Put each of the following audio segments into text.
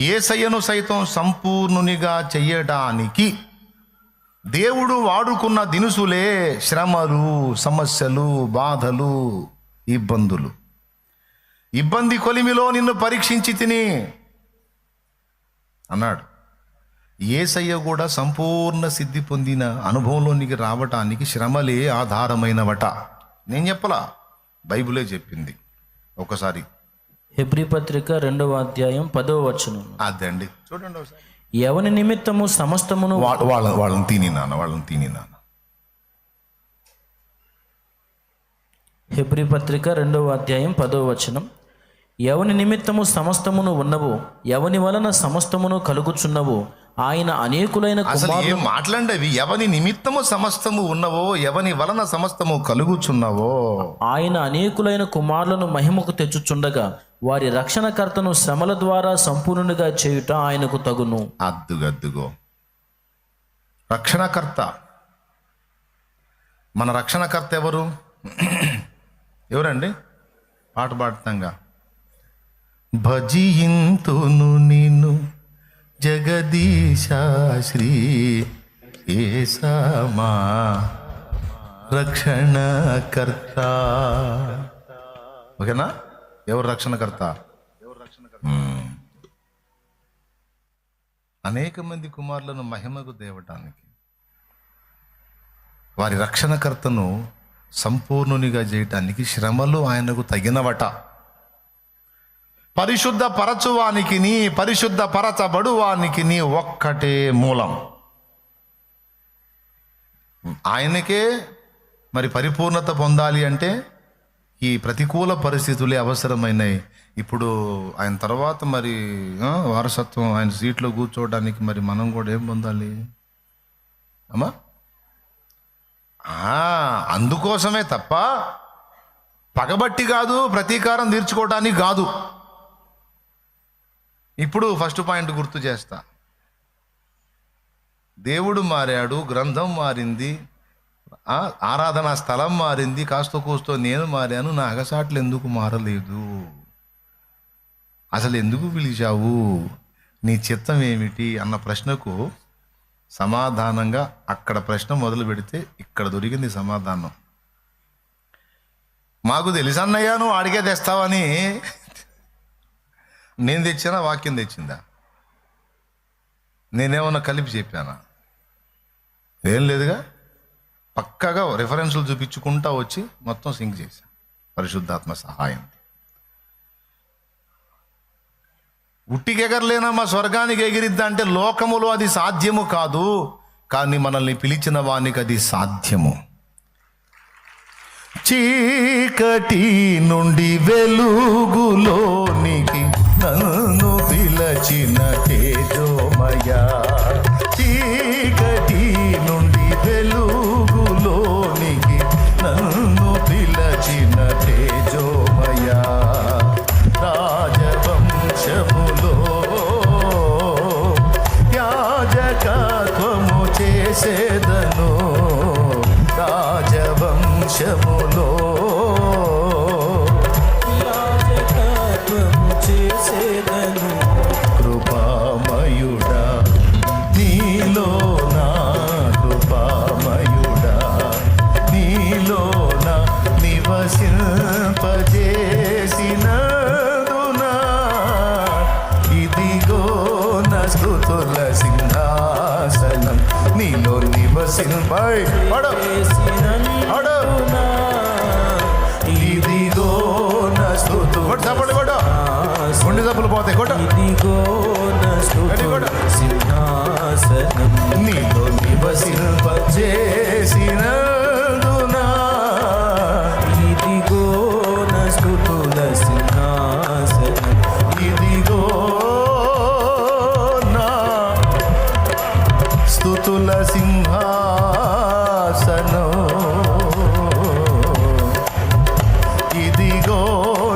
యేసయ్యను సైతం సంపూర్ణునిగా చెయ్యడానికి దేవుడు వాడుకున్న దినుసులే శ్రమలు, సమస్యలు, బాధలు, ఇబ్బందులు. ఇబ్బంది కొలిమిలో నిన్ను పరీక్షించి తిని అన్నాడు. యేసయ్య కూడా సంపూర్ణ సిద్ధి పొందిన అనుభవంలోనికి రావటానికి శ్రమలే ఆధారమైనవట. నేను చెప్పలా, బైబిలే చెప్పింది. ఒకసారి హెబ్రీ పత్రిక 2వ అధ్యాయం 10వ వచనం. అదండి చూడండి ఒకసారి. ఎవని నిమిత్తము సమస్తమును వాళ్ళని తిని నాన్న. హెబ్రీ పత్రిక 2వ అధ్యాయం 10వ వచనం. ఎవని నిమిత్తము సమస్తమును ఉన్నవో, ఎవని వలన సమస్తమును కలుగుచున్నవో ఆయన అనేకులైన కుమారులు. మాట్లాడండి అవి. ఎవని నిమిత్తము సమస్తము ఉన్నవో, ఎవని వలన సమస్తము కలుగుచున్నవో ఆయన అనేకులైన కుమారులను మహిమకు తెచ్చుచుండగా వారి రక్షణకర్తను శ్రమల ద్వారా సంపూర్ణునిగా చేయుట ఆయనకు తగును. అద్దుగద్దుగో రక్షణకర్త. మన రక్షణకర్త ఎవరండి? పాట పాడుతాంగా. భజింతును నిన్ను జగదీశ శ్రీ యేసమా రక్షణకర్త. ఓకేనా? ఎవరు రక్షణకర్త? అనేక మంది కుమారులను మహిమకు తేవటానికి, వారి రక్షణకర్తను సంపూర్ణునిగా చేయటానికి శ్రమలు ఆయనకు తగినవట. పరిశుద్ధ పరచువానికి నీ పరిశుద్ధ పరచబడువానికి నీ ఒక్కటే మూలం. ఆయనకే మరి పరిపూర్ణత పొందాలి అంటే ఈ ప్రతికూల పరిస్థితులే అవసరమైనవి. ఇప్పుడు ఆయన తర్వాత మరి వారసత్వం, ఆయన సీట్లో కూర్చోవడానికి మరి మనం కూడా ఏం పొందాలి అమ్మా? అందుకోసమే తప్ప పగబట్టి కాదు, ప్రతీకారం తీర్చుకోవడానికి కాదు. ఇప్పుడు ఫస్ట్ పాయింట్ గుర్తు చేస్తా. దేవుడు మారాడు, గ్రంథం మారింది, ఆరాధనా స్థలం మారింది, కాస్త కూస్తో నేను మారాను. నా అగసాట్లు ఎందుకు మారలేదు? అసలు ఎందుకు పిలిచావు? నీ చిత్తం ఏమిటి అన్న ప్రశ్నకు సమాధానంగా అక్కడ ప్రశ్న మొదలు పెడితే ఇక్కడ దొరికింది సమాధానం. మాకు తెలుసన్నయ్యా నువ్వు అడిగే తెస్తావని. నేను తెచ్చానా? వాక్యం తెచ్చిందా? నేనేమన్నా కలిపి చెప్పానా? ఏం లేదుగా. పక్కగా రెఫరెన్సులు చూపించుకుంటా వచ్చి మొత్తం సింక్ చేశా పరిశుద్ధాత్మ సహాయం. ఉట్టికి ఎగరలేనమ్మా స్వర్గానికి ఎగిరిద్దా అంటే లోకములో అది సాధ్యము కాదు, కానీ మనల్ని పిలిచిన వానికి అది సాధ్యము. చీకటి నుండి వెలుగులోనికి నన్ను పిలచిన తేజోమయా. చీకటి నుండి వెలుగులోనికి నన్ను పిలచిన తేజోమయా. రాజవంశములో యాజకత్వము చేసేదను. రాజవంశములో యాజకత్వము చేసేదను. కృపామయుడా నీలో నా కృపామయుడా నీలో నా నివసింపజేసినందునా ఇదిగో నా స్తుతుల సింహాసనం నీలో నివసింపజేసినందునా ఇదిగో నా స్తుతుల గుండె దప్పులు పోతాయి. ఇదిగో నా స్తుతుల సింహాసనం నీలో నివసింపజేసినందునా ఇదిగో నా స్తుతుల సింహాసనం ఇదిగో నా స్తుతుల సింహాసనం ఇదిగో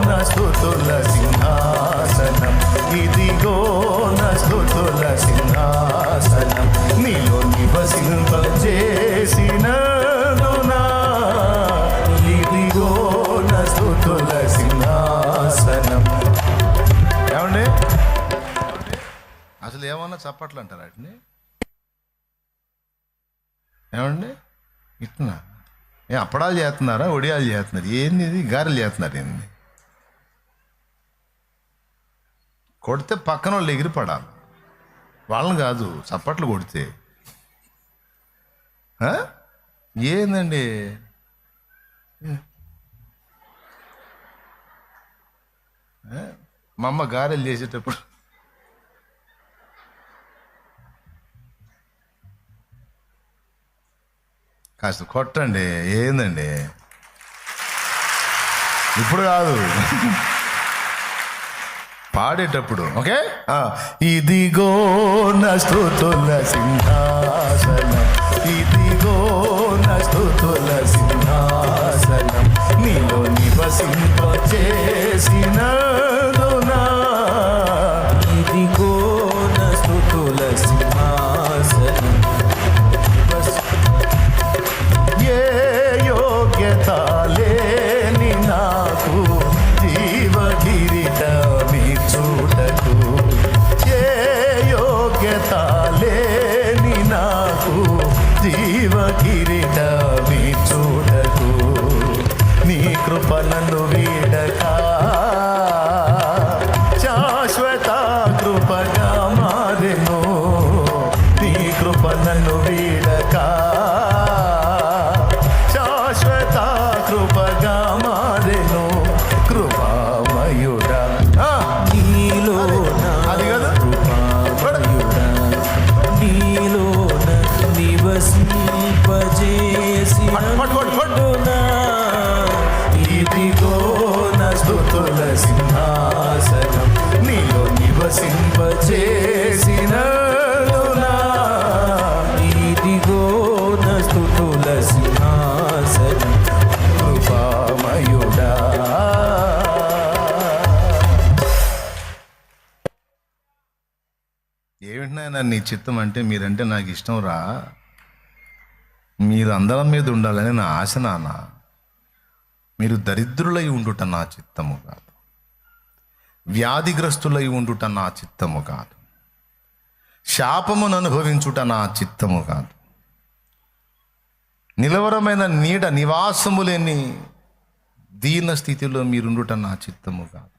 నా స్తుతుల సింహాసనం ఇదిగో నా స్తుతుల సింహాసనం నీలో నివసింపజేసిన అసలు ఏమన్నా చప్పట్లు అంటారు వాటిని? ఏమండి ఇట్లా అప్పడాలు చేస్తున్నారా, ఒడియాలు చేస్తున్నారు, ఏంది ఇది, గారెలు చేస్తున్నారు ఏంది? కొడితే పక్కన వాళ్ళు ఎగిరిపడాలి, వాళ్ళని కాదు, చప్పట్లు కొడితే. ఏందండి మా అమ్మ గారెలు చేసేటప్పుడు కాస్త కొట్టండి. ఏందండి ఇప్పుడు కాదు, పాడేటప్పుడు. ఓకే, ఇదిగో నా స్తుతుల సింహాసనం, ఇదిగో నా స్తుతుల సింహాసనం, నీలో నివసింపచేసినందునా, ఇదిగో నా స్తుతుల సింహాసనం. ఏ యోగ్యత లేని నాకు జీవ కిరీటమి చూడకు, ఏ యోగ్యత లేని నాకు జీవ కిరీటమి చూడకు, నీ కృప నన్ను వీడక శాశ్వత కృపగా మారెను, నీ కృప నన్ను వీడక శాశ్వత కృపగా మారెను, కృపామయుడా. నీలో అది కదా కృపామయుడా, నీలోన నివసింపజేసినందునా, ఇదిగో నా స్తుతుల సింహాసనం, నీలో నివసింపచేసినందునా, ఇదిగో నా స్తుతుల సింహాసనం. కృపామయుడా. ఏమిటి నాయనా నీ చిత్తం అంటే, మీరంటే నాకు ఇష్టం రా, మీరు అందరం మీద ఉండాలని నా ఆశ నాన్న. మీరు దరిద్రులై ఉండుట నా చిత్తము కాదు, వ్యాధిగ్రస్తులై ఉండుట నా చిత్తము కాదు, శాపమును అనుభవించుట నా చిత్తము కాదు, నిలవరమైన నీడ నివాసము లేని దీన స్థితిలో మీరుండుట నా చిత్తము కాదు,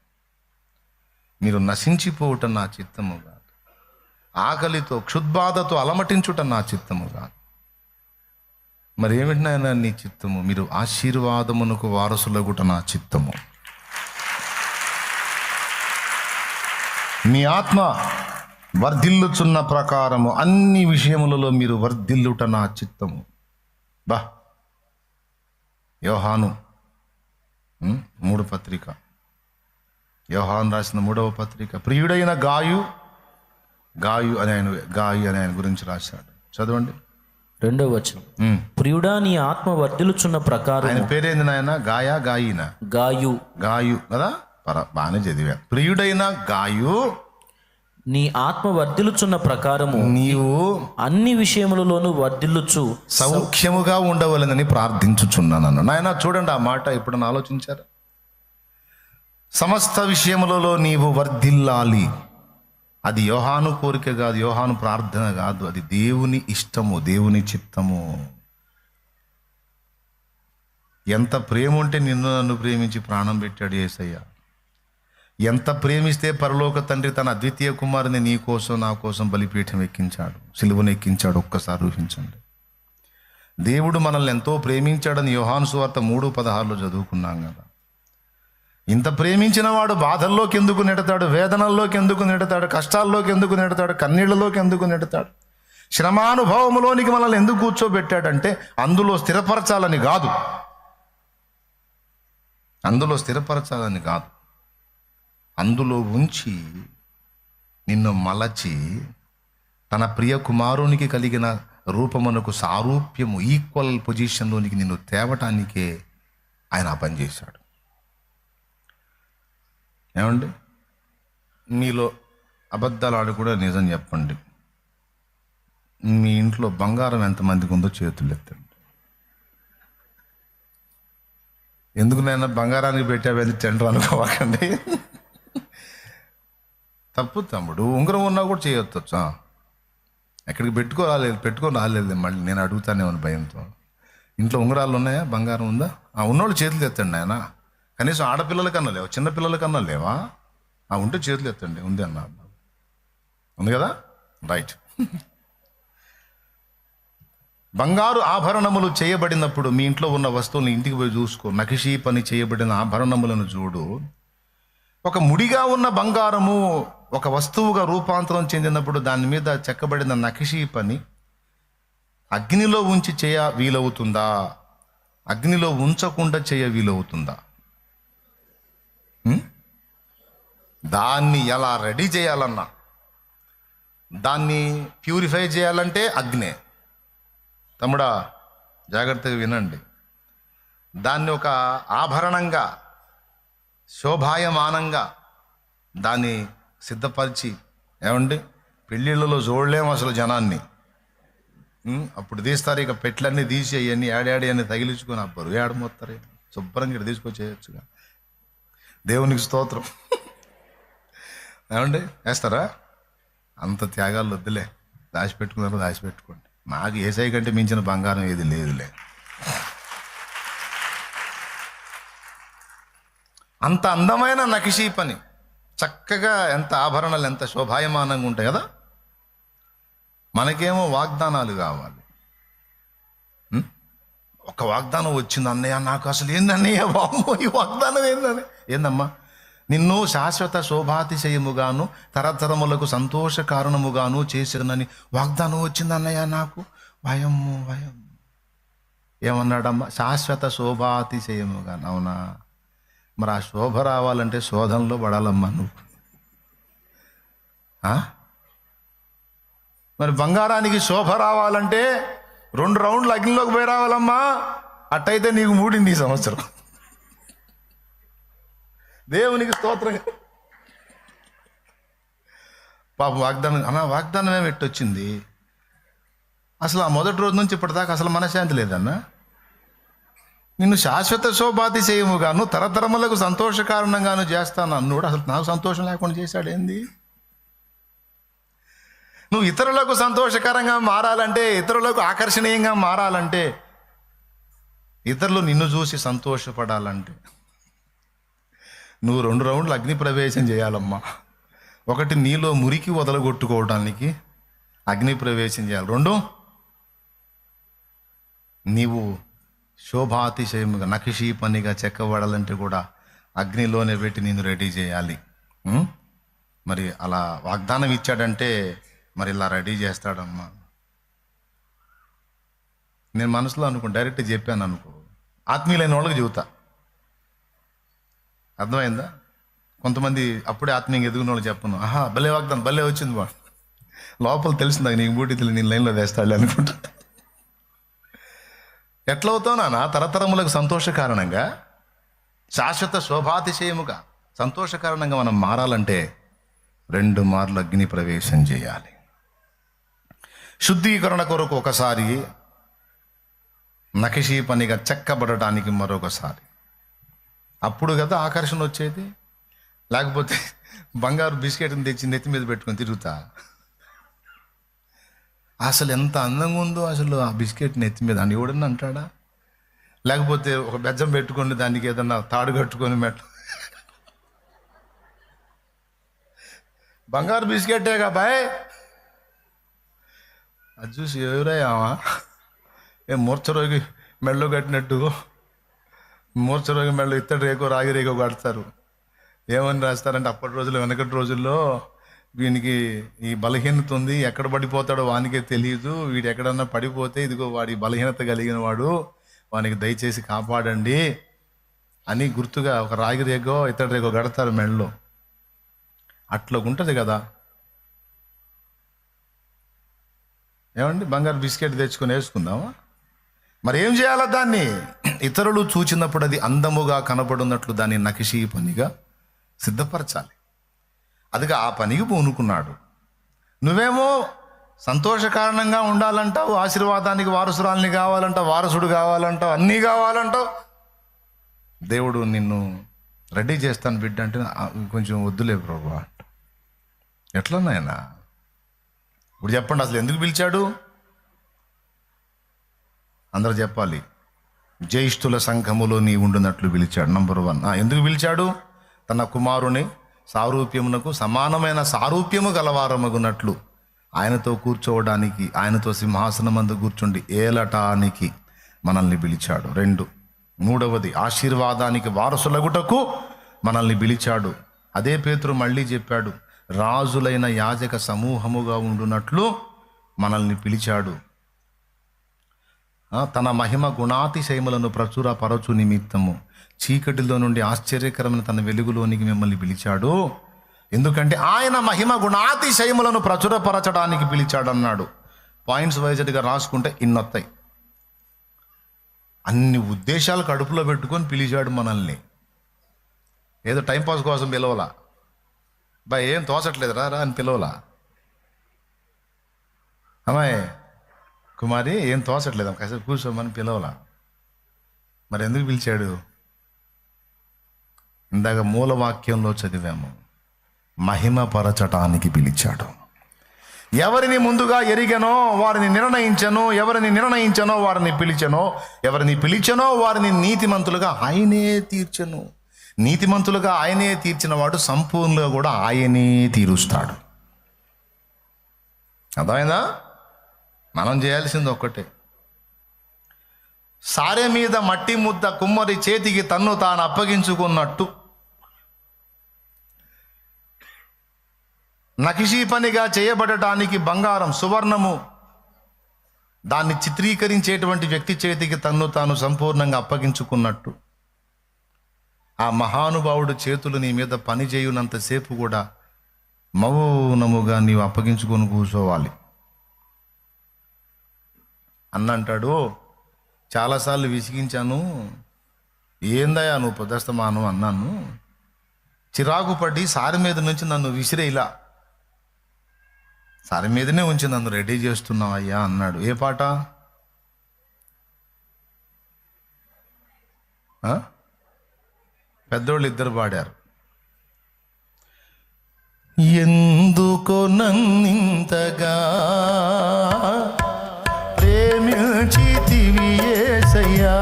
మీరు నశించిపోవుట నా చిత్తము కాదు, ఆకలితో క్షుద్బాధతో అలమటించుట నా చిత్తము కాదు. మరి ఏమిటినైనా నీ చిత్తము? మీరు ఆశీర్వాదమునకు వారసులగుట నా చిత్తము. మీ ఆత్మ వర్ధిల్లుచున్న ప్రకారము అన్ని విషయములలో మీరు వర్ధిల్లుట నా చిత్తము. బా యోహాను 3వ పత్రిక, యోహాను రాసిన 3వ పత్రిక, ప్రియుడైన గాయు అని ఆయన గురించి రాశాడు. చదవండి 2వ వచనం. ప్రియుడా నీ ఆత్మ వర్ధిల్లుచున్న ప్రకారం. ఆయన పేరేంది నాయన? గాయినా? గాయు కదా, బాగానే చదివా. ప్రియుడైన గాయు నీ ఆత్మ వర్ధిల్లుచున్న ప్రకారము నీవు అన్ని విషయములలోనూ వర్ధిల్లుచు సౌఖ్యముగా ఉండవలనని ప్రార్థించుచున్నాను. నాయన చూడండి ఆ మాట ఎప్పుడన్నా ఆలోచించారా? సమస్త విషయములలో నీవు వర్ధిల్లాలి. అది యోహాను కోరిక కాదు, యోహాను ప్రార్థన కాదు, అది దేవుని ఇష్టము, దేవుని చిత్తము. ఎంత ప్రేమ ఉంటే నిన్ను నన్ను ప్రేమించి ప్రాణం పెట్టాడు యేసయ్య. ఎంత ప్రేమిస్తే పరలోక తండ్రి తన అద్వితీయ కుమారుని నీ కోసం నా కోసం బలిపీఠం ఎక్కించాడు, సిలువను ఎక్కించాడు. ఒక్కసారి ఊహించండి. దేవుడు మనల్ని ఎంతో ప్రేమించాడని యోహాను సువార్త 3:16 చదువుకున్నాం కదా. ఇంత ప్రేమించిన వాడు బాధల్లోకి ఎందుకు నెడతాడు, వేదనల్లోకి ఎందుకు నెడతాడు, కష్టాల్లోకి ఎందుకు నెడతాడు, కన్నీళ్లలోకి ఎందుకు నెడతాడు, శ్రమానుభవములోనికి మనల్ని ఎందుకు కూర్చోబెట్టాడంటే అందులో స్థిరపరచాలని కాదు, అందులో ఉంచి నిన్ను మలచి తన ప్రియ కుమారునికి కలిగిన రూపమునకు సారూప్యము, ఈక్వల్ పొజిషన్లోనికి నిన్ను తేవటానికే ఆయన ఆ పని చేశాడు. ఏమండి, మీలో అబద్ధాలు ఆడి కూడా నిజం చెప్పండి. మీ ఇంట్లో బంగారం ఎంతమందికి ఉందో చేతులు ఎత్తండి. ఎందుకు నైనా బంగారానికి పెట్టావేది టెండర్ అనుకోవాకండి. తప్పు తమ్ముడు, ఉంగరం ఉన్నా కూడా చేయొచ్చు. ఎక్కడికి పెట్టుకొని రాలేదు మళ్ళీ నేను అడుగుతానేమని భయంతో. ఇంట్లో ఉంగరాలు ఉన్నాయా, బంగారం ఉందా? ఉన్నోళ్ళు చేతులు ఎత్తండి ఆయన. కనీసం ఆడపిల్లల కన్నా లేవా, చిన్న పిల్లల కన్నా లేవా? ఉంటే చేతులు ఎత్తండి. ఉంది అన్న, ఉంది కదా, రైట్. బంగారు ఆభరణములు చేయబడినప్పుడు మీ ఇంట్లో ఉన్న వస్తువులను ఇంటికి పోయి చూసుకో. నకిషీ పని చేయబడిన ఆభరణములను చూడు. ఒక ముడిగా ఉన్న బంగారము ఒక వస్తువుగా రూపాంతరం చెందినప్పుడు దాని మీద చెక్కబడిన నకిషీ పని అగ్నిలో ఉంచి వీలవుతుందా, అగ్నిలో ఉంచకుండా వీలవుతుందా? దాన్ని ఎలా రెడీ చేయాలన్నా, దాన్ని ప్యూరిఫై చేయాలంటే అగ్నే. తమ్ముడా జాగ్రత్తగా వినండి. దాన్ని ఒక ఆభరణంగా, శోభాయమానంగా దాన్ని సిద్ధపరిచి, ఏమండి పెళ్ళిళ్ళలో చూడలేము అసలు జనాన్ని. అప్పుడు తీస్తారు, ఇక పెట్లన్నీ తీసి అవన్నీ ఏడాడి అని తగిలించుకొని అబ్బరు ఏడమొత్తారు. శుభ్రంగా ఇక్కడ తీసుకొచ్చేయచ్చుగా. దేవునికి స్తోత్రం. ఏమండి వేస్తారా? అంత త్యాగాలు వద్దులే, దాచిపెట్టుకోండి. నాకు ఏసై కంటే మించిన బంగారం ఏది లేదులే. అంత అందమైన నకిషీ పని, చక్కగా ఎంత ఆభరణాలు ఎంత శోభాయమానంగా ఉంటాయి కదా. మనకేమో వాగ్దానాలు కావాలి. ఒక వాగ్దానం వచ్చింది, అన్నయ్య నాకు అసలు ఏందన్నయ్య బాబు ఈ వాగ్దానం ఏందమ్మా? నిన్ను శాశ్వత శోభాతిశయముగాను తరతరములకు సంతోష కారణముగాను చేసిరనని వాగ్దానం వచ్చింది అన్నయ్య నాకు. భయం ఏమన్నాడమ్మా? శాశ్వత శోభాతిశయముగాను. అవునా? మరి ఆ శోభ రావాలంటే శోధనలో పడాలమ్మా నువ్వు. మరి బంగారానికి శోభ రావాలంటే 2 రౌండ్లు అగ్నిలోకి పోయి రావాలమ్మా. అట్టయితే నీకు మూడింది ఈ సంవత్సరం. దేవునికి స్తోత్రం. పాపం వాగ్దానం ఏమి ఎట్టొచ్చింది అసలు? ఆ మొదటి రోజు నుంచి ఇప్పటిదాకా అసలు మనశ్శాంతి లేదన్నా. నిన్ను శాశ్వత శోభాతిశయముగాను తరతరములకు సంతోష కారణంగాను చేస్తాను అన్నుడు. అసలు నాకు సంతోషం లేకుండా చేశాడు ఏంది? నువ్వు ఇతరులకు సంతోషకరంగా మారాలంటే, ఇతరులకు ఆకర్షణీయంగా మారాలంటే, ఇతరులు నిన్ను చూసి సంతోషపడాలంటే నువ్వు 2 రౌండ్లు అగ్ని ప్రవేశం చేయాలమ్మా. ఒకటి నీలో మురికి వదలగొట్టుకోవడానికి అగ్ని ప్రవేశం చేయాలి. 2 నీవు శోభాతిశయముగా నకిషీ పనిగా చెక్కబడాలంటే కూడా అగ్నిలోనే పెట్టి నేను రెడీ చేయాలి. మరి అలా వాగ్దానం ఇచ్చాడంటే మరి ఇలా రెడీ చేస్తాడమ్మా. నేను మనసులో డైరెక్ట్ చెప్పాను అనుకో, ఆత్మీయులైన వాళ్ళకి చెబుతా. అర్థమైందా? కొంతమంది అప్పుడే ఆత్మీయంగా ఎదుగున వాళ్ళు చెప్పను, భలే వాగ్దానం భలే వచ్చింది బా, లోపల తెలిసిందా నీకు బూటి తెలియదు, నేను లైన్లో వేస్తాడు అనుకుంటా. ఎట్లా అవుతావు నాన్న? తరతరములకు సంతోష కారణంగా, శాశ్వత శోభాతిశయముగా సంతోష కారణంగా మనం మారాలంటే 2 మార్లు అగ్ని ప్రవేశం చేయాలి. శుద్ధీకరణ కొరకు ఒకసారి, నకిషీ పనిగా చెక్కబడటానికి మరొకసారి. అప్పుడు కదా ఆకర్షణ వచ్చేది. లేకపోతే బంగారు బిస్కెట్ని తెచ్చి నెత్తి మీద పెట్టుకొని తిరుగుతా. అసలు ఎంత అందంగా ఉందో అసలు ఆ బిస్కెట్ నెత్తి మీద అని ఎవడన్నా అంటాడా? లేకపోతే ఒక బెజ్జం పెట్టుకొని దానికి ఏదన్నా తాడు కట్టుకొని బంగారు బిస్కెట్టేగా బాయ్, అది చూసి ఎవరయ్యావా మూర్ఛరోగి మెళ్ళో కట్టినట్టు, మూర్ఛరోగి మెళ్ళో ఇత్తడి రేకో రాగి రేకో కడతారు. ఏమని రాస్తారంటే, అప్పటి రోజుల్లో వెనకటి రోజుల్లో వీనికి ఈ బలహీనత ఉంది, ఎక్కడ పడిపోతాడో వానికే తెలియదు, వీడు ఎక్కడన్నా పడిపోతే ఇదిగో వాడి బలహీనత కలిగిన వాడు, వానికి దయచేసి కాపాడండి అని గుర్తుగా ఒక రాగి రేగో ఇత్తడి రేగో కడతారు మెళ్ళలో. అట్లా ఉంటుంది కదా. ఏమండి, బంగారు బిస్కెట్ తెచ్చుకొని వేసుకుందామా? మరి ఏం చేయాలా? దాన్ని ఇతరులు చూచినప్పుడు అది అందముగా కనబడున్నట్లు దాన్ని నకిషీ పనిగా సిద్ధపరచాలి. అదిగా ఆ పనికి పూనుకున్నాడు. నువ్వేమో సంతోష కారణంగా ఉండాలంటావు, ఆశీర్వాదానికి వారసురాల్ని కావాలంటావు, వారసుడు కావాలంటావు, అన్నీ కావాలంటావు. దేవుడు నిన్ను రెడీ చేస్తాను బిడ్డ అంటే కొంచెం వద్దులే ప్రభు. ఎట్లా నాయనా? ఇప్పుడు చెప్పండి, అసలు ఎందుకు పిలిచాడు? అందరూ చెప్పాలి. జ్యేష్ఠుల సంఘములో నీ ఉండునట్లు పిలిచాడు. నంబర్ 1. ఎందుకు పిలిచాడు? తన కుమారుని సారూప్యమునకు సమానమైన సారూప్యము గలవారమగునట్లు ఆయనతో కూర్చోవడానికి, ఆయనతో సింహాసనమందు కూర్చుండి ఏలటానికి మనల్ని పిలిచాడు. 2. మూడవది, ఆశీర్వాదానికి వారసులగుటకు మనల్ని పిలిచాడు. అదే పేతురు మళ్ళీ చెప్పాడు, రాజులైన యాజక సమూహముగా ఉండునట్లు మనల్ని పిలిచాడు. తన మహిమ గుణాతిశయములను ప్రచురపరచు నిమిత్తము చీకటిలో నుండి ఆశ్చర్యకరమైన తన వెలుగులోనికి మిమ్మల్ని పిలిచాడు. ఎందుకంటే ఆయన మహిమ గుణాతిశయములను ప్రచురపరచడానికి పిలిచాడు అన్నాడు. పాయింట్స్ వైజ్గా రాసుకుంటే ఇన్నొత్తాయి. అన్ని ఉద్దేశాలు కడుపులో పెట్టుకొని పిలిచాడు మనల్ని. ఏదో టైంపాస్ కోసం పిలవలా. ఏం తోచట్లేదు రా అని పిలవలా. అమ్మాయి కుమారి ఏం తోచట్లేదు, కాసేపు కూర్చోమని పిలవలా. మరి ఎందుకు పిలిచాడు? ఇందాక మూలవాక్యంలో చదివాము, మహిమపరచటానికి పిలిచాడు. ఎవరిని ముందుగా ఎరిగనో వారిని నిర్ణయించను, ఎవరిని నిర్ణయించనో వారిని పిలిచెనో, ఎవరిని పిలిచెనో వారిని నీతిమంతులుగా ఆయనే తీర్చెను. నీతిమంతులుగా ఆయనే తీర్చిన వాడు సంపూర్ణంగా కూడా ఆయనే తీరుస్తాడు. అర్థమైందా? మనం చేయాల్సింది ఒక్కటే, సారె మీద మట్టి ముద్ద కుమ్మరి చేతికి తన్ను తాను అప్పగించుకున్నట్టు నకిషీ పనిగా చేయబడటానికి బంగారం, సువర్ణము దాన్ని చిత్రీకరించేటువంటి వ్యక్తి చేతికి తన్ను తాను సంపూర్ణంగా అప్పగించుకున్నట్టు ఆ మహానుభావుడు చేతులు నీ మీద పని చేయునంతసేపు కూడా మౌనముగా నీవు అప్పగించుకొని కూర్చోవాలి. అన్నంటాడు, చాలాసార్లు విసిగించాను, ఏందయ్యా నువ్వు పొద్దస్తమానం అన్నాను, చిరాకు పడి సారి మీద నుంచి నన్ను విసిరేలా, సారి మీదనే ఉంచి నన్ను రెడీ చేస్తున్నావు అయ్యా అన్నాడు. ఏ పాట? పెద్దోళ్ళు ఇద్దరు పాడారు. ఎందుకో నన్నింతగా ప్రేమించితివి యేసయ్యా,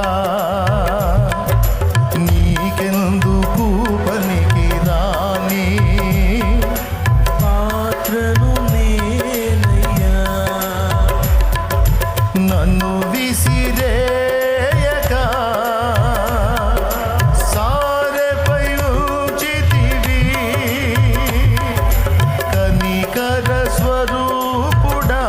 నీకెందుకు పనికి రాని పాత్రను నేనయ్యా, నన్ను విసిరేయక సారెపై ఉంచితివి, కనికర స్వరూపుడా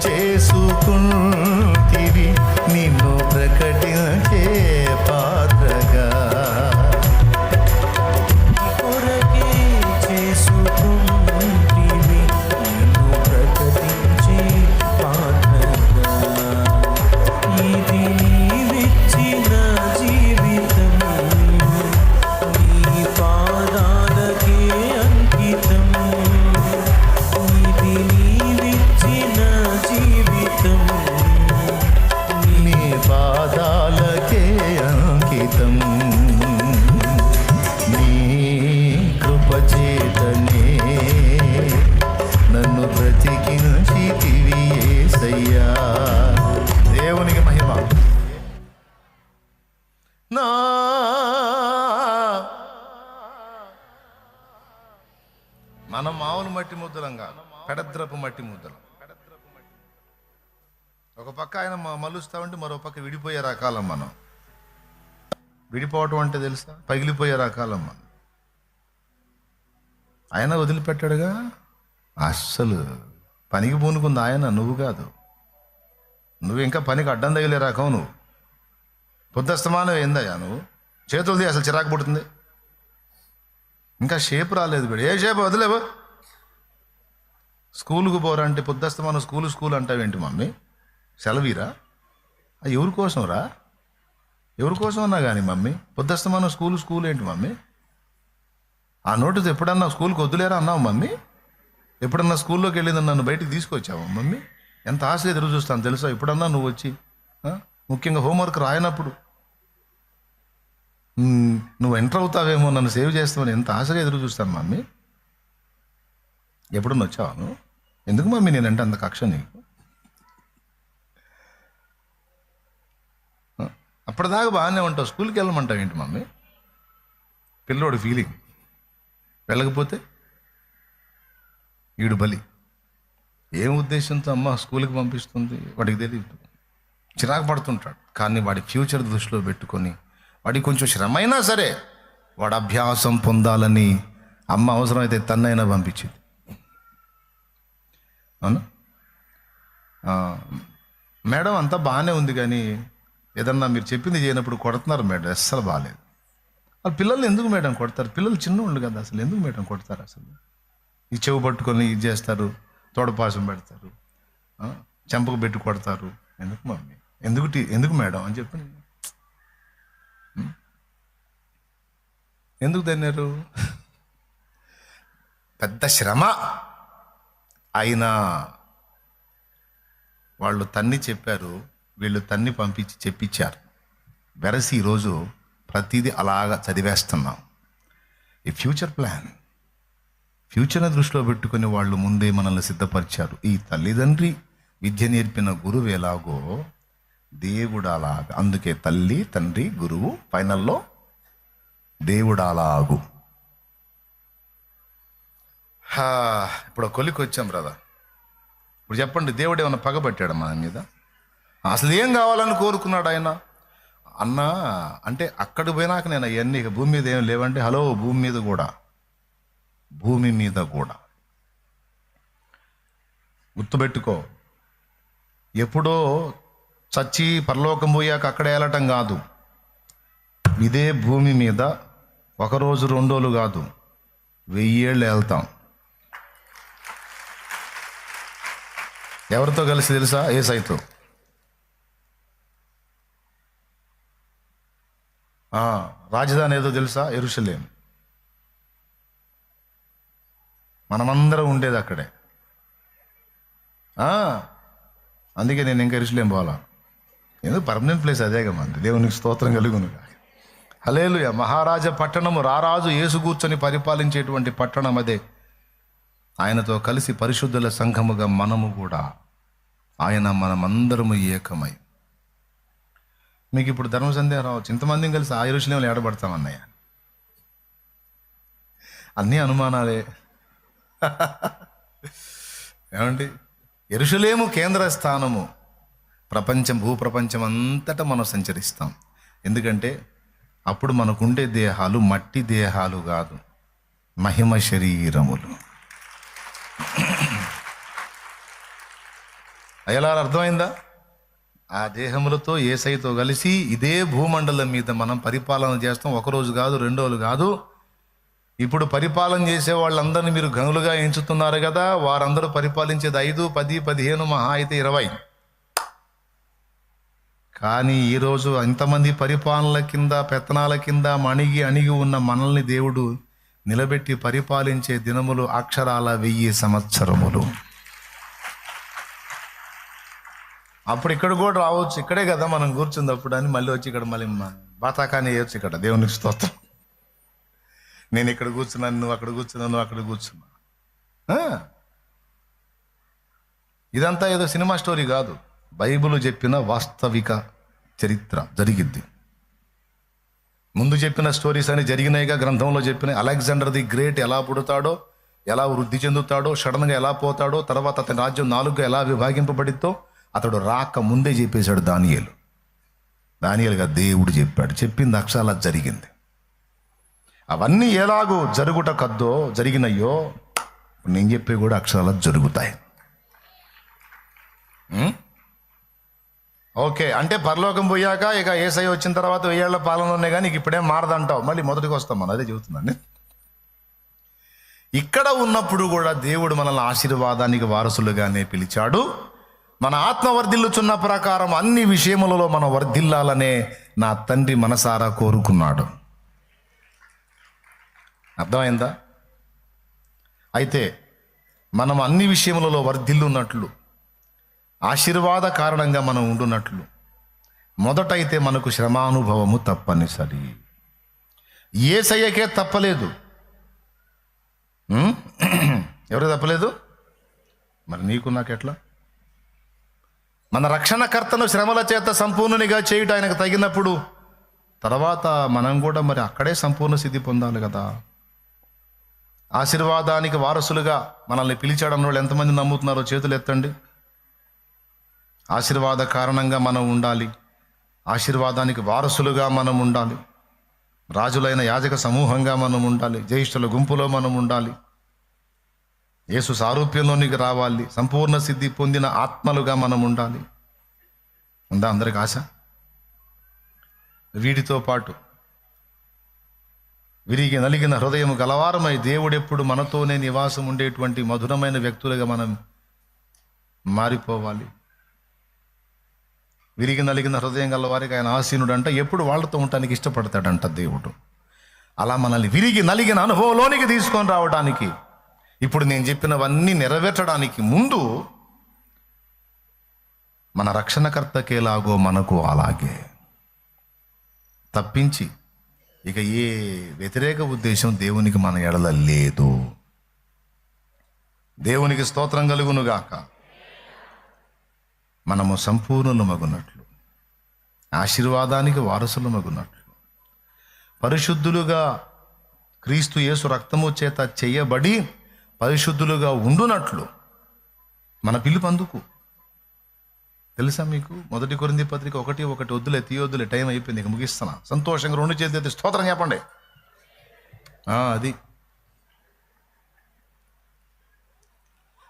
చేసుకుంటివి, నిన్ను ప్రకటించే పాత్రగా, కొరకే చేసుకుంటివి, నిన్ను ప్రకటించే పాత్రగా, ఇది నీవిచ్చిన జీవితం, నీ పాదాలకే అంకితం, ఇది నీవిచ్చిన జీవితం, నీ పాదాలకే అంకితం, నీ కృపచేతనే నన్ను బ్రతికించితివి యేసయ్యా. దేవునికి మహిమ. నా మనం మామూలు మట్టి ముద్దలంగా, పెడద్రపు మట్టి ముద్దలు. ఒక పక్క ఆయన మలుస్తా ఉంటే మరో పక్క విడిపోయే రకాలం మనం. విడిపోవటం అంటే తెలుసా? పగిలిపోయే రకాలం మనం. ఆయన వదిలిపెట్టాడుగా, అస్సలు పనికి పూనుకుంది ఆయన, నువ్వు కాదు. నువ్వు ఇంకా పనికి అడ్డం తగిలే రకం. నువ్వు పొద్దస్తమానం ఏందయ్యా నువ్వు? చేతులది అసలు చిరాకు పుడుతుంది. ఇంకా షేప్ రాలేదు బిడ్డ. ఏ షేప్? వదిలేవు. స్కూల్కి పోరంటే పొద్దస్తమానం స్కూల్ అంటావేంటి మమ్మీ? సెలవీరా? ఎవరి కోసం రా? ఎవరి కోసం అన్నా కానీ మమ్మీ, పొద్దస్తమానం స్కూల్ ఏంటి మమ్మీ? ఆ నోటీస్ ఎప్పుడన్నా స్కూల్కి వద్దులేరా అన్నావు మమ్మీ? ఎప్పుడన్నా స్కూల్లోకి వెళ్ళిందని నన్ను బయటికి తీసుకొచ్చావా మమ్మీ? ఎంత ఆశ ఎదురు చూస్తాను తెలుసా? ఎప్పుడన్నా నువ్వు వచ్చి ముఖ్యంగా హోంవర్క్ రాయనప్పుడు నువ్వు ఎంటర్ అవుతావేమో, నన్ను సేవ్ చేస్తావని ఎంత ఆశగా ఎదురు చూస్తాను మమ్మీ. ఎప్పుడన్నా వచ్చావా నువ్వు? ఎందుకు మమ్మీ నేనంటే అంత కక్ష నీకు? అప్పటిదాకా బాగానే ఉంటావు, స్కూల్కి వెళ్ళమంటావు ఏంటి మమ్మీ? పిల్లోడు ఫీలింగ్. వెళ్ళకపోతే ఈడు బలి. ఏం ఉద్దేశంతో అమ్మ స్కూల్కి పంపిస్తుంది వాడికి తెలియదు, చిరాకు పడుతుంటాడు. కానీ వాడి ఫ్యూచర్ దృష్టిలో పెట్టుకొని వాడికి కొంచెం శ్రమ అయినా సరే వాడు అభ్యాసం పొందాలని అమ్మ అవసరమైతే తన్నైనా పంపించింది. అవును మేడం, అంతా బాగానే ఉంది, కానీ ఏదన్నా మీరు చెప్పింది చేయనప్పుడు కొడుతున్నారు మేడం, అస్సలు బాగాలేదు. వాళ్ళు పిల్లల్ని ఎందుకు మేడం కొడతారు? పిల్లలు చిన్నోళ్ళు కదా, అసలు ఎందుకు మేడం కొడతారు? అసలు ఈ చెవు పట్టుకొని ఇది చేస్తారు, తోడపాసం పెడతారు, చెంపకు పెట్టి కొడతారు. ఎందుకు మమ్మీ, ఎందుకు మేడం అని చెప్పి ఎందుకు తిన్నారు? పెద్ద శ్రమ అయినా వాళ్ళు తన్ని చెప్పారు, వీళ్ళు తన్ని పంపించి చెప్పించారు. వెరసి ఈరోజు ప్రతిదీ అలాగా చదివేస్తున్నాం. ఈ ఫ్యూచర్ ప్లాన్, ఫ్యూచర్ని దృష్టిలో పెట్టుకుని వాళ్ళు ముందే మనల్ని సిద్ధపరిచారు. ఈ తల్లిదండ్రి విద్య నేర్పిన గురువు ఎలాగో దేవుడు అలాగా. అందుకే తల్లి, తండ్రి, గురువు, ఫైనల్లో దేవుడు అలాగు. ఇప్పుడు కొలికి వచ్చాం బ్రదర్. ఇప్పుడు చెప్పండి, దేవుడు ఏమైనా పగబట్టాడు మన మీద? అసలు ఏం కావాలని కోరుకున్నాడు ఆయన? అన్నా అంటే అక్కడికి పోయినాక నేను అవన్నీ ఇక భూమి మీద ఏం లేవంటే, హలో భూమి మీద కూడా గుర్తుపెట్టుకో, ఎప్పుడో చచ్చి పరలోకం పోయాక అక్కడ వెళ్ళటం కాదు. ఇదే భూమి మీద ఒకరోజు 2 రోజులు కాదు, 1000 ఏళ్ళు వెళ్తాం. ఎవరితో కలిసి తెలుసా? యేసయ్యతో. రాజధాని ఏదో తెలుసా? యెరూషలేం. మనమందరం ఉండేది అక్కడే. అందుకే నేను ఇంకా యెరూషలేం పోవాలా, ఎందుకు పర్మనెంట్ ప్లేస్ అదేగా మంది. దేవునికి స్తోత్రం కలుగును. హల్లెలూయా. మహారాజా పట్టణము, రారాజు యేసు కూర్చొని పరిపాలించేటువంటి పట్టణం అదే. ఆయనతో కలిసి పరిశుద్ధుల సంఘముగా మనము కూడా, మనమందరము ఏకమై. మీకు ఇప్పుడు ధర్మ సందేహం రావచ్చు, ఇంతమందిని కలిసి ఆ యెరూషలేంలో ఏడబడతామన్నయ్య. అన్నీ అనుమానాలే. ఏమండి, యెరూషలేము కేంద్ర స్థానము. భూప్రపంచం అంతటా మనం సంచరిస్తాం. ఎందుకంటే అప్పుడు మనకుండే దేహాలు మట్టి దేహాలు కాదు, మహిమ శరీరములు. అయ్యలా అర్థమైందా? ఆ దేహములతో యేసయ్యతో కలిసి ఇదే భూమండలం మీద మనం పరిపాలన చేస్తాం. 1 రోజు కాదు, 2 రోజులు కాదు. ఇప్పుడు పరిపాలన చేసే వాళ్ళందరినీ మీరు గనులుగా ఎంచుతున్నారు కదా, వారందరూ పరిపాలించేది 5, 10, 15, మహా అయితే 20. కానీ ఈరోజు ఇంతమంది పరిపాలనల కింద, పెత్తనాల కింద అణిగి ఉన్న మనల్ని దేవుడు నిలబెట్టి పరిపాలించే దినములు అక్షరాల 1000 సంవత్సరములు. అప్పుడు ఇక్కడ కూడా రావచ్చు, ఇక్కడే కదా మనం కూర్చుందప్పుడు అని మళ్ళీ వచ్చి ఇక్కడ మళ్ళీ బాతాకాని వేయచ్చు. ఇక్కడ దేవునికి స్తోత్రం. నేను ఇక్కడ కూర్చున్నాను, నువ్వు అక్కడ కూర్చున్నాను, నువ్వు అక్కడ కూర్చున్నా. ఇదంతా ఏదో సినిమా స్టోరీ కాదు, బైబిల్ చెప్పిన వాస్తవిక చరిత్ర జరిగిద్ది. ముందు చెప్పిన స్టోరీస్ అని జరిగినాయిగా, గ్రంథంలో చెప్పిన. అలెగ్జాండర్ ది గ్రేట్ ఎలా పుడతాడో, ఎలా వృద్ధి చెందుతాడో, సడన్గా ఎలా పోతాడో, తర్వాత అతని రాజ్యం 4గా ఎలా విభాగింపబడిద్దో అతడు రాక ముందే చెప్పేశాడు దానియేలుగా దేవుడు చెప్పాడు. చెప్పింది అక్షరాల జరిగింది. అవన్నీ ఎలాగో జరుగుట కద్దో జరిగినాయో నేను చెప్పే కూడా అక్షరాల జరుగుతాయి. ఓకే, అంటే పరలోకం పోయాక ఇక యేసయ్య వచ్చిన తర్వాత 1000 ఏళ్ల పాలన ఉన్నాయి, కానీ ఇప్పుడేం మారదంటావు. మళ్ళీ మొదటికి వస్తాం, మనం అదే చెబుతున్నాను. ఇక్కడ ఉన్నప్పుడు కూడా దేవుడు మనల్ని ఆశీర్వాదానికి వారసులుగానే పిలిచాడు. మన ఆత్మ వర్ధిల్లుచున్న ప్రకారం అన్ని విషయములలో మనం వర్ధిల్లాలనే నా తండ్రి మనసారా కోరుకున్నాడు. అర్థమైందా? అయితే మనం అన్ని విషయములలో వర్ధిల్లున్నట్లు, ఆశీర్వాద కారణంగా మనం ఉండున్నట్లు, మొదటైతే మనకు శ్రమానుభవము తప్పనిసరి. యేసయ్యకే తప్పలేదు. ఎవరు తప్పలేదు? మరి నీకు నాకెట్లా? మన రక్షణకర్తను శ్రమల చేత సంపూర్ణునిగా చేయుట ఆయనకు తగినప్పుడు తర్వాత మనం కూడా మరి అక్కడే సంపూర్ణ సిద్ధి పొందాలి కదా. ఆశీర్వాదానికి వారసులుగా మనల్ని పిలిచాడన్న వాళ్ళు ఎంతమంది నమ్ముతున్నారో చేతులు ఎత్తండి. ఆశీర్వాద కారణంగా మనం ఉండాలి, ఆశీర్వాదానికి వారసులుగా మనం ఉండాలి, రాజులైన యాజక సమూహంగా మనం ఉండాలి, జ్యేష్ఠుల గుంపులో మనం ఉండాలి, యేసు సారూప్యంలోనికి రావాలి, సంపూర్ణ సిద్ధి పొందిన ఆత్మలుగా మనం ఉండాలి. ఉందా అందరికి ఆశ? వీటితో పాటు విరిగి నలిగిన హృదయం గలవారమై దేవుడెప్పుడు మనతోనే నివాసం ఉండేటువంటి మధురమైన వ్యక్తులుగా మనం మారిపోవాలి. విరిగి నలిగిన హృదయం గలవారికి ఆయన ఆసీనుడంట, ఎప్పుడు వాళ్ళతో ఉండటానికి ఇష్టపడతాడంట దేవుడు. అలా మనల్ని విరిగి నలిగిన అనుభవంలోనికి తీసుకొని రావడానికి, ఇప్పుడు నేను చెప్పినవన్నీ నెరవేర్చడానికి ముందు మన రక్షణకర్తకేలాగో మనకు అలాగే తప్పించి ఇక ఏ వ్యతిరేక ఉద్దేశం దేవునికి మన ఎడల లేదు. దేవునికి స్తోత్రం కలుగునుగాక. మనము సంపూర్ణులమగునట్లు, ఆశీర్వాదానికి వారసులమగునట్లు, పరిశుద్ధులుగా క్రీస్తు యేసు రక్తము చేత చేయబడి పరిశుద్ధులుగా ఉండునట్లు మన పిలుపు అందుకు. తెలుసా మీకు? 1 కొరింథీ పత్రిక 1:1 వద్దులే తీయొద్దులే, టైం అయిపోయింది, ఇక ముగిస్తున్నా. సంతోషంగా 2 చేతులు స్తోత్రం చెప్పండి. అది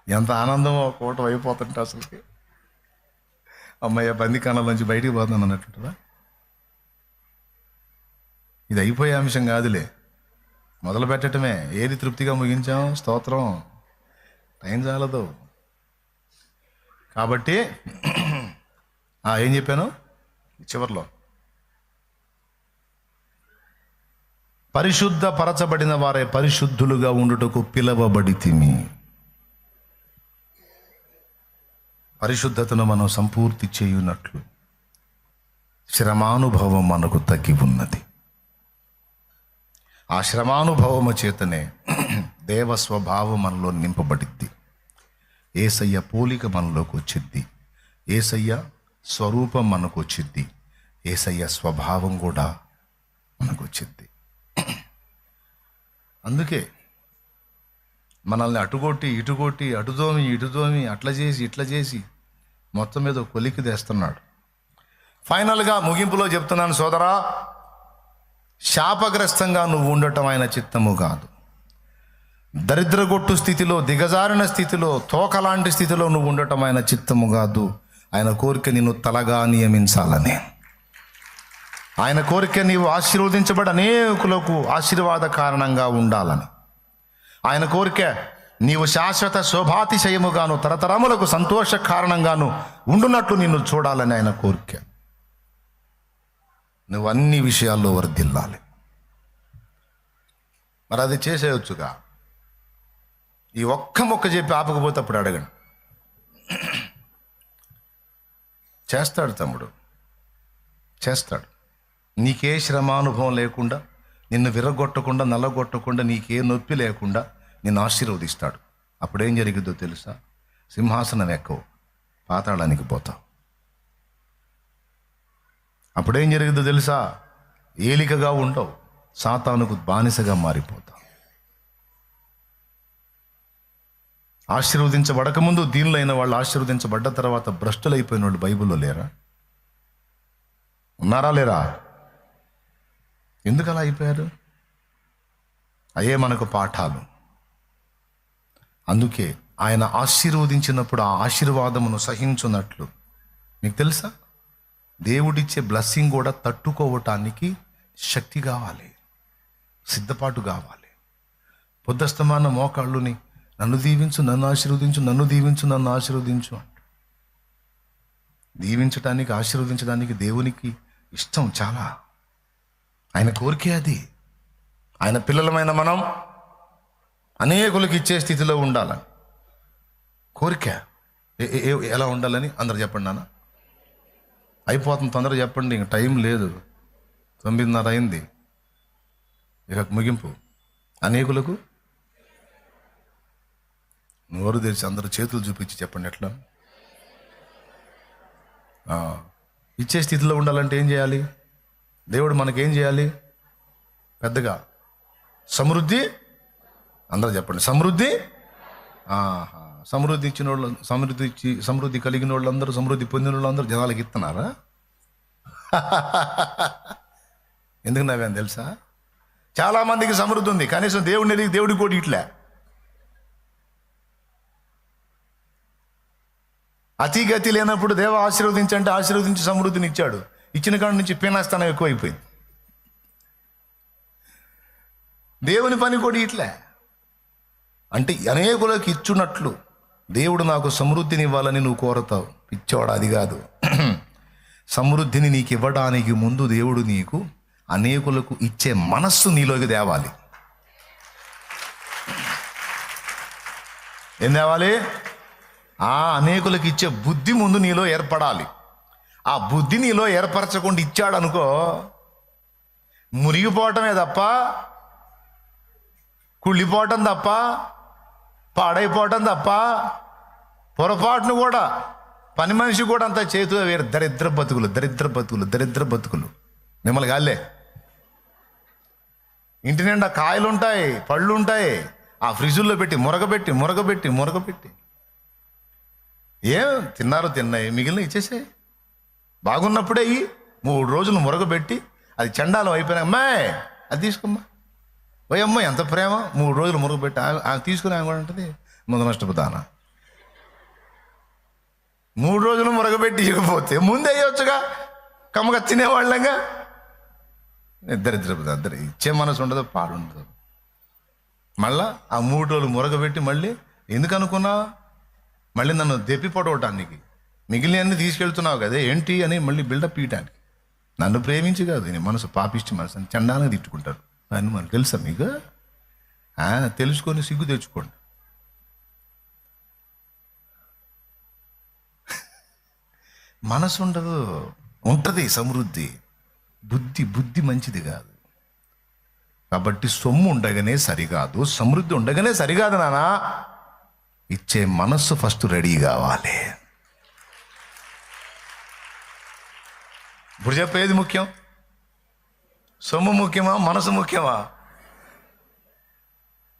ఎంత ఆనందమో కూటం అయిపోతుంటే అసలుకి. అమ్మయ్య బందికాణాల నుంచి బయటికి పోతున్నాను అన్నట్టుంటుందా? ఇది అయిపోయే అంశం కాదులే, మొదలు పెట్టడమే. ఏది తృప్తిగా ముగించాం? స్తోత్రం. టైం చాలదు కాబట్టి ఏం చెప్పాను చివర్లో? పరిశుద్ధ పరచబడిన వారే పరిశుద్ధులుగా ఉండుటకు పిలవబడితిమి. పరిశుద్ధతను మనం సంపూర్తి చేయునట్లు శ్రమానుభవం మనకు తగ్గి ఉన్నది. ఆ శ్రమానుభవము చేతనే దేవ స్వభావం మనలో నింపబడిద్ది. యేసయ్య పోలిక మనలోకి వచ్చిద్ది, యేసయ్య స్వరూపం మనకు వచ్చిద్ది, యేసయ్య స్వభావం కూడా మనకు వచ్చిద్ది. అందుకే మనల్ని అటుకొట్టి ఇటుకొట్టి అటుదోమి ఇటుదోమి అట్లా చేసి ఇట్లా చేసి మొత్తం మీద కొలికి తెస్తున్నాడు. ఫైనల్గా ముగింపులో చెప్తున్నాను సోదరా, శాపగ్రస్తంగా నువ్వు ఉండటం ఆయన చిత్తము కాదు. దరిద్రగొట్టు స్థితిలో, దిగజారిన స్థితిలో, తోకలాంటి స్థితిలో నువ్వు ఉండటం ఆయన చిత్తము కాదు. ఆయన కోరిక నిన్ను తలగా నియమించాలని. ఆయన కోరిక నీవు ఆశీర్వదించబడి అనేకులకు ఆశీర్వాద కారణంగా ఉండాలని. ఆయన కోరిక నీవు శాశ్వత శోభాతిశయముగాను తరతరములకు సంతోష కారణంగాను ఉండునట్లు నిన్ను చూడాలని ఆయన కోరిక. నువ్వు అన్ని విషయాల్లో వర్ధిల్లాలి. మరి అది చేసేయచ్చుగా. ఈ ఒక్క మొక్క చెప్పి ఆపకపోతే అప్పుడు అడగండి. చేస్తాడు తమ్ముడు, చేస్తాడు. నీకే శ్రమానుభవం లేకుండా, నిన్ను విరగొట్టకుండా, నల్లగొట్టకుండా, నీకే నొప్పి లేకుండా నిన్ను ఆశీర్వదిస్తాడు. అప్పుడేం జరిగిద్దో తెలుసా? సింహాసనం ఎక్కవు, పాతాళానికి పోతావు. అప్పుడేం జరిగిద్దో తెలుసా? ఏలికగా ఉండవు, సాతానుకు బానిసగా మారిపోతావు. ఆశీర్వదించబడకముందు దీనిలో అయిన వాళ్ళు ఆశీర్వదించబడ్డ తర్వాత భ్రష్టులైపోయిన వాళ్ళు బైబిల్లో లేరా? ఉన్నారా లేరా? ఎందుకు అలా అయిపోయారు? అయ్యే మనకు పాఠాలు. అందుకే ఆయన ఆశీర్వదించినప్పుడు ఆ ఆశీర్వాదమును సహించున్నట్లు. మీకు తెలుసా, దేవుడిచ్చే బ్లెస్సింగ్ కూడా తట్టుకోవటానికి శక్తి కావాలి, సిద్ధపాటు కావాలి. పొద్దస్తమాన మోకాళ్ళుని నన్ను దీవించు, నన్ను ఆశీర్వదించు, నన్ను దీవించు, నన్ను ఆశీర్వదించు అంట. దీవించడానికి, ఆశీర్వదించడానికి దేవునికి ఇష్టం చాలా. ఆయన కోరికే అది. ఆయన పిల్లలమైన మనం అనేకులకు ఇచ్చే స్థితిలో ఉండాలని కోరిక. ఎలా ఉండాలని అందరు చెప్పండి నాన్న. అయిపోతుంది, తొందరగా చెప్పండి, ఇంక టైం లేదు, 9:30 అయింది, ఇక ముగింపు. అనేకులకు నోరు తెరిచి అందరూ చేతులు చూపించి చెప్పండి ఎట్లా. ఇచ్చే స్థితిలో ఉండాలంటే ఏం చేయాలి? దేవుడు మనకేం చేయాలి? పెద్దగా సమృద్ధి, అందరూ చెప్పండి సమృద్ధి. సమృద్ధి ఇచ్చిన వాళ్ళు, సమృద్ధి కలిగిన వాళ్ళందరూ, సమృద్ధి పొందిన వాళ్ళందరూ జనాలకి ఇస్తున్నారా? ఎందుకు నవ్వాను తెలుసా? చాలామందికి సమృద్ధి ఉంది, కనీసం దేవుడికి కూడా ఇట్లే. అతి గతి లేనప్పుడు దేవ ఆశీర్వదించంటే ఆశీర్వదించి సమృద్ధిని ఇచ్చాడు. ఇచ్చిన కాడ నుంచి పీనాస్థానం ఎక్కువైపోయింది. దేవుని పని కూడా ఇట్లే. అంటే అనేకులకు ఇచ్చున్నట్లు దేవుడు నాకు సమృద్ధిని ఇవ్వాలని నువ్వు కోరతావు. ఇచ్చేవాడు అది కాదు. సమృద్ధిని నీకు ఇవ్వడానికి ముందు దేవుడు నీకు అనేకులకు ఇచ్చే మనస్సు నీలోకి తేవాలి. ఏం తేవాలి? అనేకులకు ఇచ్చే బుద్ధి ముందు నీలో ఏర్పడాలి. ఆ బుద్ధి నీలో ఏర్పరచకుండా ఇచ్చాడు అనుకో, మురిగిపోవటమే తప్ప, కుళ్ళిపోవటం తప్ప, పాడైపోవటం తప్ప, పొరపాటును కూడా పని మనిషి కూడా అంత చేతిలో వేరు. దరిద్ర బతుకులు మిమ్మల్ని కాలే. ఇంటి నిండా కాయలు ఉంటాయి, పళ్ళు ఉంటాయి, ఆ ఫ్రిడ్జుల్లో పెట్టి మురగబెట్టి ఏం తిన్నాయి, మిగిలిన ఇచ్చేసాయి. బాగున్నప్పుడే 3 రోజులు మురగబెట్టి అది చండాలం అయిపోయినా, అమ్మాయి అది తీసుకోమ్మా, ఓ అమ్మాయి ఎంత ప్రేమ, 3 రోజులు మురగబెట్టి తీసుకుని ఆమె కూడా ఉంటుంది ముందు నష్టపోతానా. 3 రోజులు మురగబెట్టి ఇవ్వకపోతే ముందే వేయవచ్చుగా, కమ్మగా తినేవాళ్ళంగా. దరిద్రపు ఇచ్చే మనసు ఉండదు, పాడు ఉండదు. మళ్ళా ఆ 3 రోజులు మురగబెట్టి మళ్ళీ ఎందుకు అనుకున్నా, మళ్ళీ నన్ను దెప్పి పొడవటానికి, మిగిలినన్ని తీసుకెళ్తున్నావు కదా ఏంటి అని మళ్ళీ బిల్డప్ ఇయటానికి. నన్ను ప్రేమించి కాదు, నీ మనసు పాపిష్టి మనసు అని చండాలంగా తిట్టుకుంటారు. అని మనకు తెలుసా మీకు? తెలుసుకొని సిగ్గు తెచ్చుకోండి. మనసు ఉండదు, ఉంటుంది సమృద్ధి. బుద్ధి మంచిది కాదు. కాబట్టి సొమ్ము ఉండగానే సరికాదు, సమృద్ధి ఉండగానే సరికాదు నానా. ఇచ్చే మనస్సు ఫస్ట్ రెడీ కావాలి. ఇప్పుడు చెప్పేది ముఖ్యం? సొమ్ము ముఖ్యమా, మనసు ముఖ్యమా?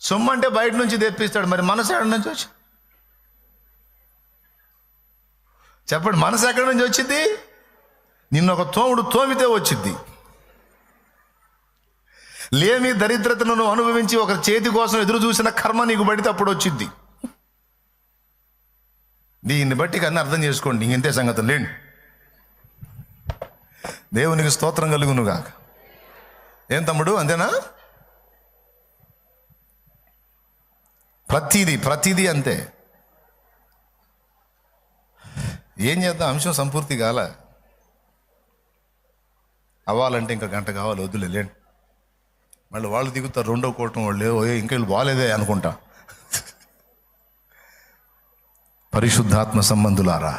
సొమ్ము అంటే బయట నుంచి తెప్పిస్తాడు, మరి మనసు ఎక్కడి నుంచి వచ్చి చెప్పండి. మనసు ఎక్కడి నుంచి వచ్చింది? నిన్న ఒక తోముడు తోమితే వచ్చింది. లేమి దరిద్రతను నువ్వు అనుభవించి ఒక చేతి కోసం ఎదురు చూసిన కర్మ నీకు పడితే అప్పుడు వచ్చింది. దీన్ని బట్టి కన్నా అర్థం చేసుకోండి. ఇంతే సంగతి లేండి. దేవునికి స్తోత్రం కలుగునుగా. ఏం తమ్ముడు, అంతేనా? ప్రతిదీ అంతే. ఏం చేద్దాం, అంశం సంపూర్తి కాల అవ్వాలంటే ఇంకా గంట కావాలి, వద్దులేండి. మళ్ళీ వాళ్ళు దిగుతారు, 2వ కూటం వాళ్ళు, ఇంకా వీళ్ళు బాగాలేదే అనుకుంటా. పరిశుద్ధాత్మ సంబంధులారా,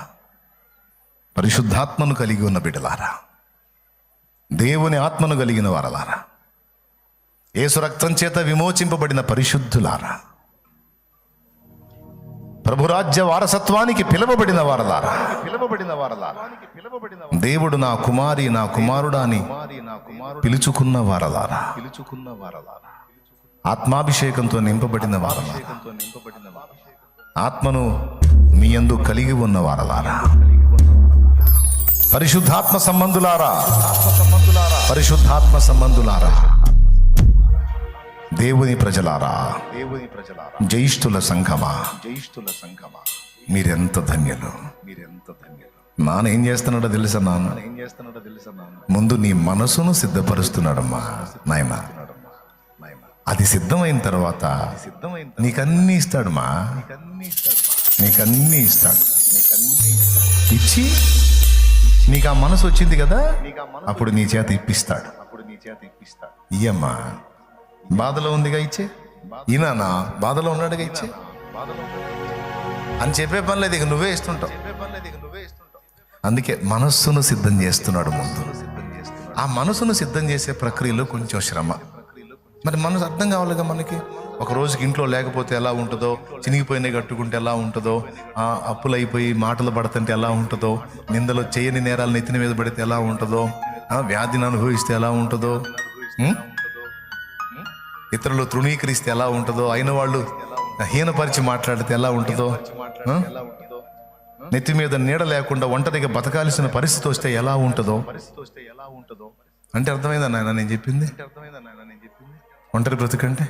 పరిశుద్ధాత్మను కలిగి ఉన్న బిడ్డలారా, దేవుని ఆత్మను కలిగిన వారలారా, యేసు రక్తం చేత విమోచింపబడిన పరిశుద్ధులారా, ప్రభురాజ్య వారసత్వానికి పిలువబడిన వారలారా, దేవుడు నా కుమారి నా కుమారుడా అని పిలుచుకున్న వారలారా, ఆత్మాభిషేకంతో నింపబడిన వారలారా, ఆత్మను మీ యందు కలిగి ఉన్న వారలారా, పరిశుద్ధాత్మ సంబంధులారా, పరిశుద్ధాత్మ సంబంధులారా, దేవుని ప్రజలారా, జ్యేష్ఠుల సంఘమా, మీరెంత ధన్యులు. నాన్న ఏం చేస్తున్నాడో తెలుసా? ముందు నీ మనసును సిద్ధపరుస్తున్నాడమ్మా నాయన. అది సిద్ధమైన తర్వాత నీకన్నీ ఇస్తాడమ్మా, నీకన్నీ ఇస్తాడు. ఇచ్చి నీకు ఆ మనసు వచ్చింది కదా, అప్పుడు నీ చేత ఇప్పిస్తాడు. ఇయ్యమ్మా, బాధలో ఉందిగా ఇచ్చే, ఈయన బాధలో ఉన్నాడుగా ఇచ్చే అని చెప్పే పని లేదు. ఇక నువ్వే ఇస్తుంటావు. అందుకే మనస్సును సిద్ధం చేస్తున్నాడు ముందు. ఆ మనసును సిద్ధం చేసే ప్రక్రియలో కొంచెం శ్రమ. మరి మనసు అర్థం కావాలిగా మనకి. ఒక రోజుకి ఇంట్లో లేకపోతే ఎలా ఉంటుందో, చినిగిపోయినాయి కట్టుకుంటే ఎలా ఉంటుందో, అప్పులైపోయి మాటలు పడుతుంటే ఎలా ఉంటుందో, నిందలో చేయని నేరాలు నెత్తిన మీద పడితే ఎలా ఉంటుందో, వ్యాధిని అనుభవిస్తే ఎలా ఉంటుందో, ఇతరులు తృణీకరిస్తే ఎలా ఉంటుందో, అయిన వాళ్ళు హీనపరిచి మాట్లాడితే ఎలా ఉంటుందో, నెత్తి మీద నీడ లేకుండా ఒంటరిగా బతకాల్సిన పరిస్థితి వస్తే ఎలా ఉంటుందో. అంటే అర్థమైందా నాయన నేను చెప్పింది? ఒంటరి బ్రతుకంటే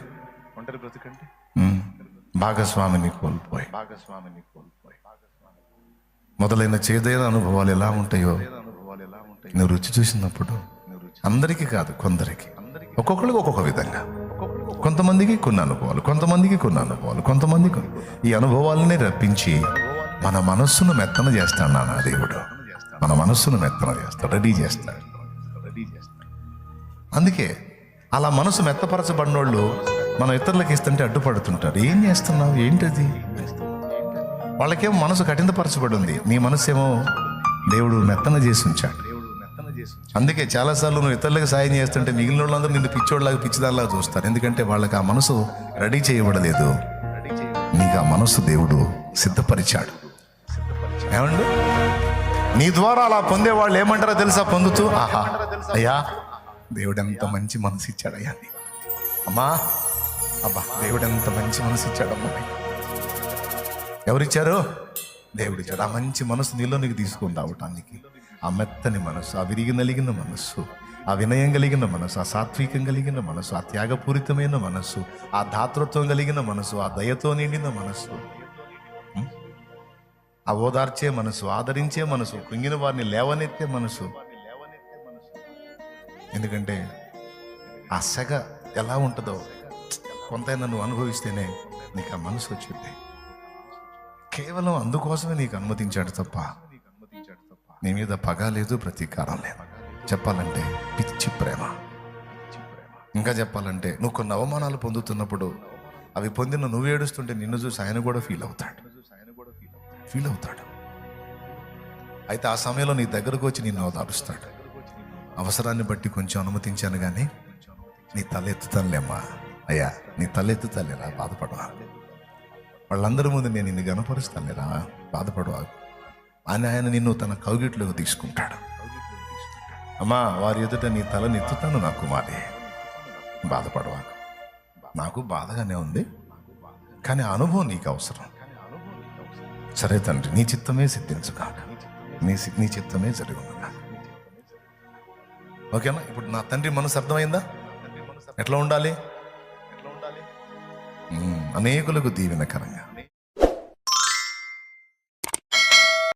భాగస్వామిని కోల్పోయి మొదలైన చేదైన అనుభవాలు ఎలా ఉంటాయో నువ్వు రుచి చూసినప్పుడు, అందరికీ కాదు కొందరికి, ఒక్కొక్కరికి ఒక్కొక్క విధంగా, కొంతమందికి కొన్ని అనుభవాలు, కొంతమందికి కొన్ని అనుభవాలు, కొంతమందికి ఈ అనుభవాలనే రప్పించి మన మనస్సును మెత్తన చేస్తాడు నాన్న దేవుడు. మన మనస్సును మెత్తన చేస్తాడు, రెడీ చేస్తాడు. అందుకే అలా మనసు మెత్తపరచబడినోళ్ళు మనం ఇతరులకు ఇస్తుంటే అడ్డుపడుతుంటారు. ఏం చేస్తున్నావు, ఏంటది? వాళ్ళకేమో మనసు కఠినపరచబడి ఉంది, నీ మనసు ఏమో దేవుడు మెత్తన చేసి ఉంచాడు. అందుకే చాలాసార్లు నువ్వు ఇతరులకు సాయం చేస్తుంటే మిగిలిన వాళ్ళందరూ నిన్ను పిచ్చోళ్ళలాగా పిచ్చిదానిలాగా చూస్తారు. ఎందుకంటే వాళ్ళకి ఆ మనసు రెడీ చేయబడలేదు. నీకు ఆ మనసు దేవుడు సిద్ధపరిచాడు. ఏమండి, నీ ద్వారా అలా పొందే వాళ్ళు ఏమంటారో తెలుసా? పొందుతూ, ఆహా అయ్యా దేవుడు ఎంత మంచి మనసు ఇచ్చాడయ్యా, అమ్మా అబ్బా దేవుడు ఎంత మంచి మనసు ఇచ్చాడమ్మా. ఎవరిచ్చారు? దేవుడిచ్చాడు. ఆ మంచి మనసు నీలో నీకు తీసుకొని రావటానికి ఆ మెత్తని మనసు, ఆ విరిగి నలిగిన మనస్సు, ఆ వినయం కలిగిన మనసు, ఆ సాత్వికం కలిగిన మనసు, ఆ త్యాగపూరితమైన మనస్సు, ఆ దాతృత్వం కలిగిన మనసు, ఆ దయతో నిండిన మనస్సు, ఆ ఓదార్చే మనసు, ఆదరించే మనసు, కృంగిన వారిని లేవనెత్తే మనసు. ఎందుకంటే ఆ సెగ ఎలా ఉంటుందో కొంతైనా నువ్వు అనుభవిస్తేనే నీకు ఆ మనసు వచ్చింది. కేవలం అందుకోసమే నీకు అనుమతించాడు తప్ప నీ మీద పగ లేదు, ప్రతీకారం లేదు. చెప్పాలంటే పిచ్చి ప్రేమ. ఇంకా చెప్పాలంటే నువ్వు కొన్ని అవమానాలు పొందుతున్నప్పుడు అవి పొందిన నువ్వు ఏడుస్తుంటే నిన్ను చూసి ఆయన కూడా ఫీల్ అవుతాడు. అయితే ఆ సమయంలో నీ దగ్గరకు వచ్చి నిన్ను ఓదారుస్తాడు. అవసరాన్ని బట్టి కొంచెం అనుమతించాను కానీ నీ తలెత్తుతానులేమ్మా అయ్యా, నీ తలెత్తుతాలేరా, బాధపడవా, వాళ్ళందరి ముందు నేను నిన్ను గనపరుస్తానులేరా, బాధపడవా అని ఆయన నిన్ను తన కౌగిట్లోకి తీసుకుంటాడు. అమ్మా వారి ఎదుట నీ తలని ఎత్తుతాను నా కుమారి, బాధపడవా, నాకు బాధగానే ఉంది కానీ ఆ అనుభవం నీకు అవసరం. సరే తండ్రి, నీ చిత్తమే సిద్ధించుగాక, నీ చిత్తమే జరుగునుగా. ఓకేనా? ఇప్పుడు నా తండ్రి మనసు అర్థమైందా? ఎట్లా ఉండాలి? అనేకులకు దీవెనకరంగా,